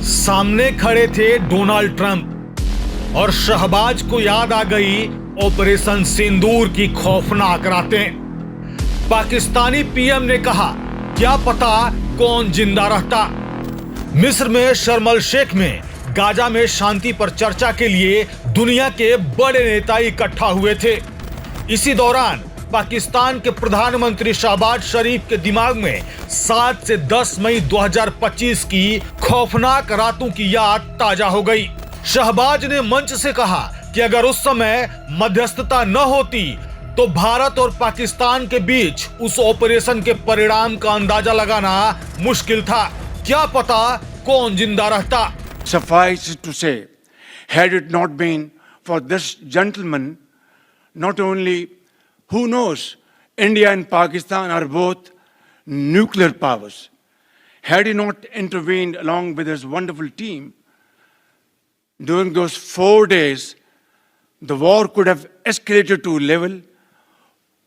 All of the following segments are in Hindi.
सामने खड़े थे डोनाल्ड ट्रंप और शहबाज को याद आ गई ऑपरेशन सिंदूर की खौफनाक रातें। पाकिस्तानी पीएम ने कहा, क्या पता कौन जिंदा रहता। मिस्र में शर्म अल शेख में गाजा में शांति पर चर्चा के लिए दुनिया के बड़े नेता इकट्ठा हुए थे। इसी दौरान पाकिस्तान के प्रधानमंत्री शहबाज शरीफ के दिमाग में 7 से 10 मई 2025 की खौफनाक रातों की याद ताजा हो गई। शहबाज ने मंच से कहा कि अगर उस समय मध्यस्थता न होती तो भारत और पाकिस्तान के बीच उस ऑपरेशन के परिणाम का अंदाजा लगाना मुश्किल था। क्या पता कौन जिंदा रहता। Suffice it to say, had it not been for this gentleman, not only, who knows, India and Pakistan are both nuclear powers. Had he not intervened along with his wonderful team, during those 4 days, the war could have escalated to a level.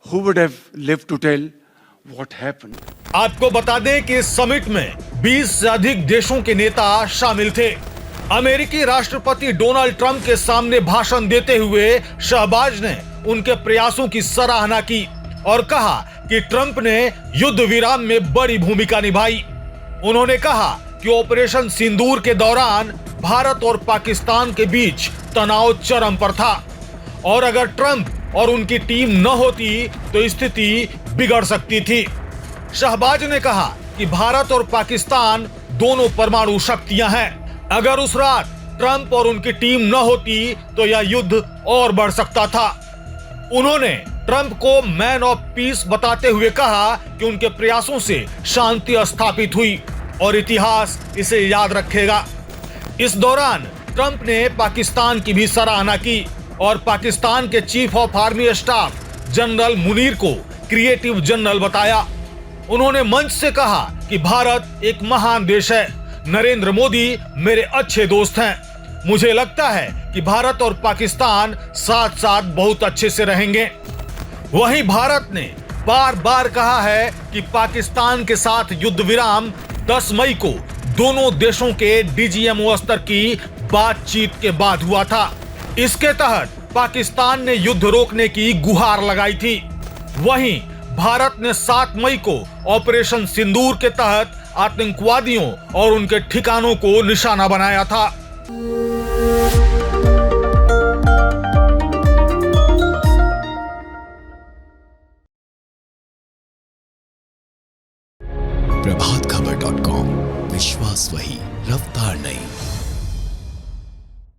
Who would have lived to tell what happened? आपको बता दें कि इस समिट में 20 से अधिक देशों के नेता शामिल थे। अमेरिकी राष्ट्रपति डोनाल्ड ट्रंप के सामने भाषण देते हुए शहबाज ने उनके प्रयासों की सराहना की और कहा कि ट्रंप ने युद्ध विराम में बड़ी भूमिका निभाई। उन्होंने कहा कि ऑपरेशन सिंदूर के दौरान भारत और पाकिस्तान के बीच तनाव चरम पर था और अगर ट्रंप और उनकी टीम न होती तो स्थिति बिगड़ सकती थी। शहबाज ने कहा कि भारत और पाकिस्तान दोनों परमाणु शक्तियां हैं। अगर उस रात ट्रंप और उनकी टीम न होती तो यह युद्ध और बढ़ सकता था। उन्होंने ट्रंप को मैन ऑफ पीस बताते हुए कहा कि उनके प्रयासों से शांति स्थापित हुई और इतिहास इसे याद रखेगा। इस दौरान ट्रंप ने पाकिस्तान की भी सराहना की और पाकिस्तान के chief of army staff general Munir को क्रिएटिव जनरल बताया। उन्होंने मंच से कहा कि भारत एक महान देश है, नरेंद्र मोदी मेरे अच्छे दोस्त हैं। मुझे लगता है कि भारत और पाकिस्तान साथ साथ बहुत अच्छे से रहेंगे। वहीं भारत ने बार बार कहा है कि पाकिस्तान के साथ युद्ध विराम 10 मई को दोनों देशों के डीजीएमओ स्तर की बातचीत के बाद हुआ था। इसके तहत पाकिस्तान ने युद्ध रोकने की गुहार लगाई थी। वहीं भारत ने 7 मई को ऑपरेशन सिंदूर के तहत आतंकवादियों और उनके ठिकानों को निशाना बनाया था। प्रभातखबर.com, विश्वास वही, रफ्तार नहीं।